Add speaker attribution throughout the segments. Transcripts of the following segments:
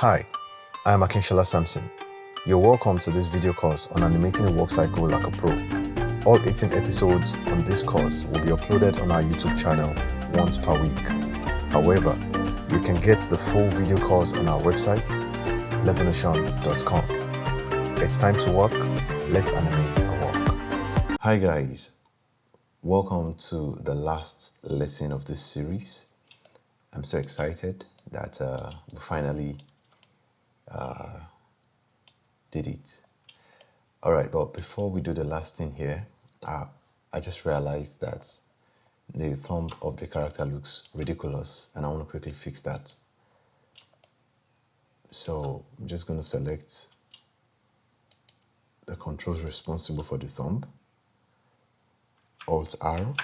Speaker 1: Hi, I am Akinshola Samson. You're welcome to this video course on animating a walk cycle like a pro. All 18 episodes on this course will be uploaded on our YouTube channel once per week. However, you can get the full video course on our website, Levonotion.com. It's time to walk. Let's animate a walk. Hi guys, welcome to the last lesson of this series. I'm so excited that we finally did it. All right, but before we do the last thing here, I just realized that the thumb of the character looks ridiculous and I want to quickly fix that. So I'm just going to select the controls responsible for the thumb, Alt R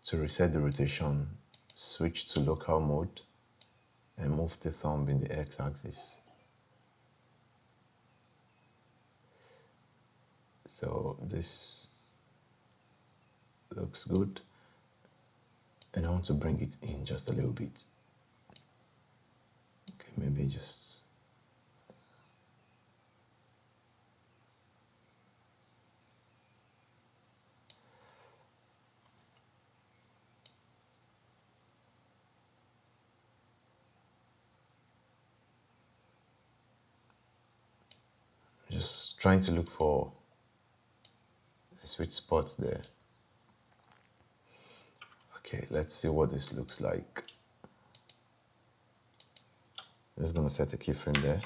Speaker 1: to reset the rotation, switch to local mode and move the thumb in the x-axis. So this looks good. And I want to bring it in just a little bit. Okay, maybe just trying to look for a sweet spot there. Okay, let's see what this looks like. I'm just going to set a keyframe there.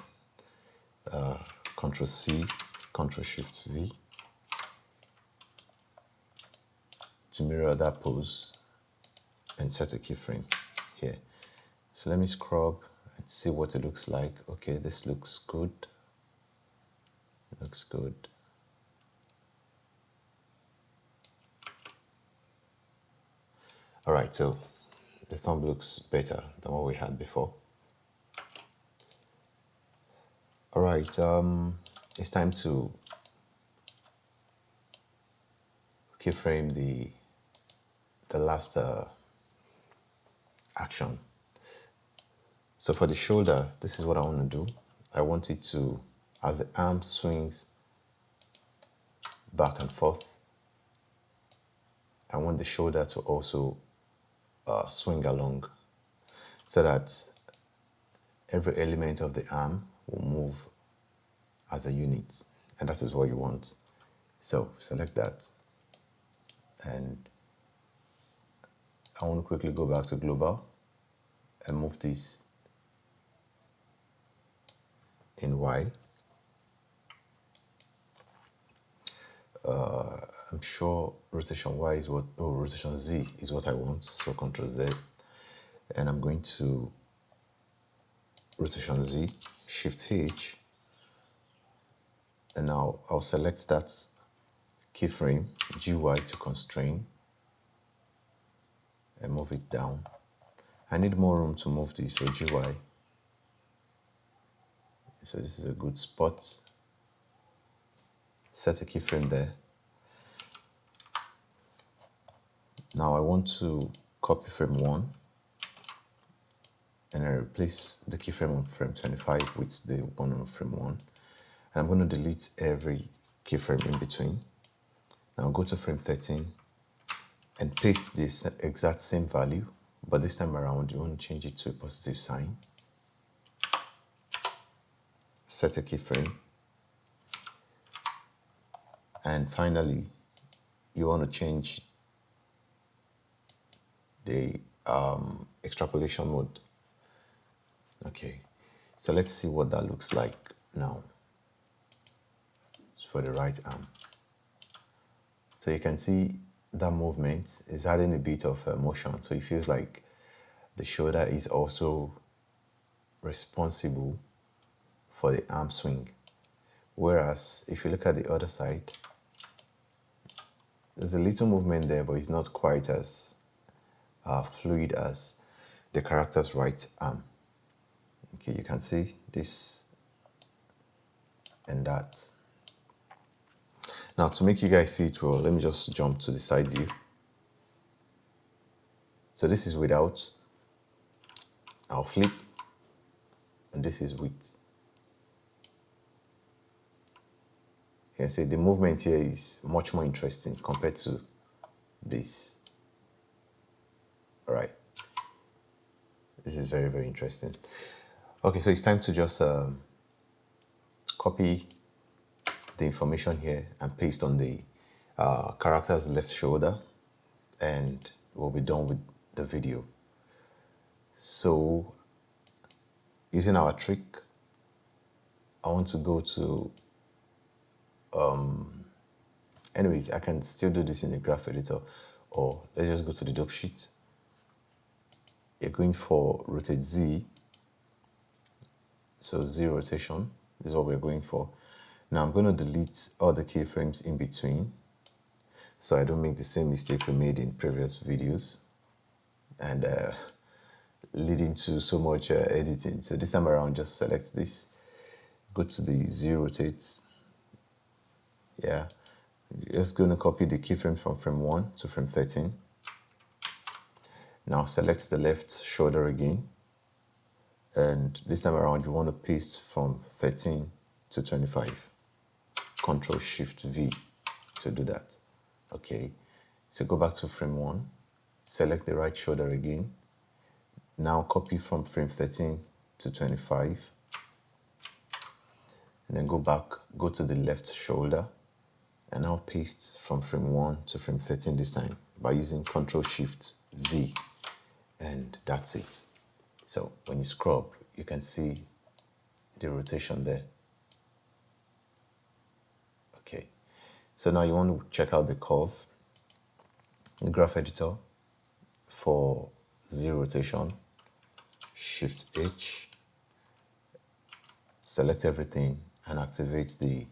Speaker 1: Ctrl C, Ctrl Shift V to mirror that pose and set a keyframe here. So let me scrub and see what it looks like. Okay, this looks good. It looks good. All right, so the thumb looks better than what we had before. All right, it's time to keyframe the last action. So for the shoulder, this is what I want to do. I want it to, as the arm swings back and forth, I want the shoulder to also swing along so that every element of the arm will move as a unit, and that is what you want. So select that, and I want to quickly go back to global and move this in Y. I'm sure rotation Y is what, rotation Z is what I want. So Ctrl Z, and I'm going to rotation Z, Shift H, and now I'll select that keyframe, GY to constrain, and move it down. I need more room to move this, so GY. So this is a good spot. Set a keyframe there. Now I want to copy frame 1 and I replace the keyframe on frame 25 with the one on frame 1. And I'm going to delete every keyframe in between. Now go to frame 13 and paste this exact same value, but this time around you want to change it to a positive sign. Set a keyframe. And finally, you want to change the extrapolation mode. Okay, so let's see what that looks like now for the right arm. So you can see that movement is adding a bit of motion, so it feels like the shoulder is also responsible for the arm swing. Whereas if you look at the other side, there's a little movement there, but it's not quite as fluid as the character's right arm. Okay, you can see this and that. Now to make you guys see it well, let me just jump to the side view. So this is without. I'll flip and this is width. You can see the movement here is much more interesting compared to this. All right. This is very, very interesting. Okay, so it's time to just copy the information here and paste on the character's left shoulder, and we'll be done with the video. So using our trick, I want to go to, anyways, I can still do this in the graph editor, or let's just go to the dope sheet. You're going for rotate Z, so Z rotation, this is what we're going for. Now I'm going to delete all the keyframes in between so I don't make the same mistake we made in previous videos and leading to so much editing. So this time around, just select this, go to the Z rotate. Yeah, just going to copy the keyframe from frame 1 to frame 13. Now select the left shoulder again, and this time around you want to paste from 13 to 25. Control Shift V to do that. Okay, so go back to frame 1, select the right shoulder again. Now copy from frame 13 to 25, and then go back, go to the left shoulder, and now paste from frame 1 to frame 13 this time by using Control Shift V, and that's it. So when you scrub, you can see the rotation there. Okay, so now you want to check out the curve, the graph editor for Z rotation, Shift H, select everything and activate the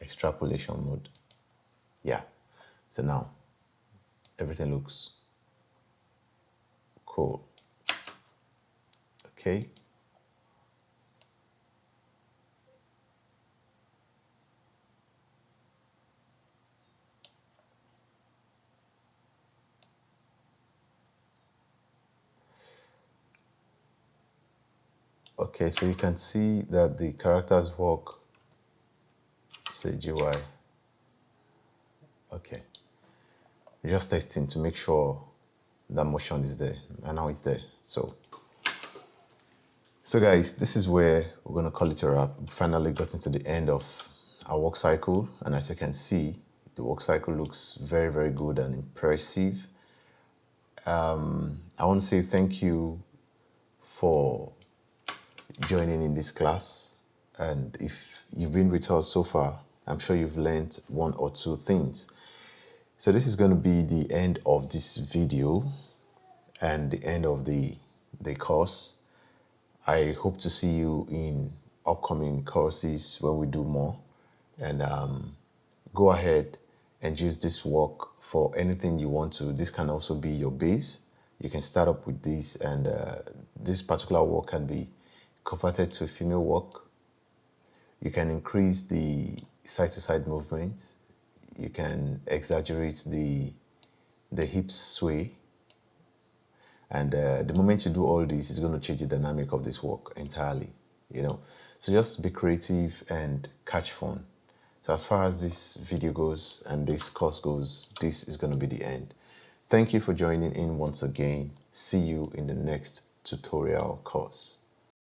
Speaker 1: extrapolation mode. Yeah, so now everything looks cool. Okay. Okay, so you can see that the characters walk, say GY. Okay. Just testing to make sure that motion is there, and now it's there. So guys, this is where we're going to call it a wrap. We finally got into the end of our walk cycle, and as you can see, the walk cycle looks very, very good and impressive. I want to say thank you for joining in this class, and if you've been with us so far, I'm sure you've learned one or two things. So this is going to be the end of this video and the end of the course. I hope to see you in upcoming courses when we do more, and go ahead and use this work for anything you want to. This can also be your base. You can start up with this, and this particular work can be converted to a female work. You can increase the side-to-side movement. You can exaggerate the hips sway. And the moment you do all this, it's going to change the dynamic of this work entirely, you know. So just be creative and catch fun. So as far as this video goes and this course goes, this is going to be the end. Thank you for joining in once again. See you in the next tutorial course.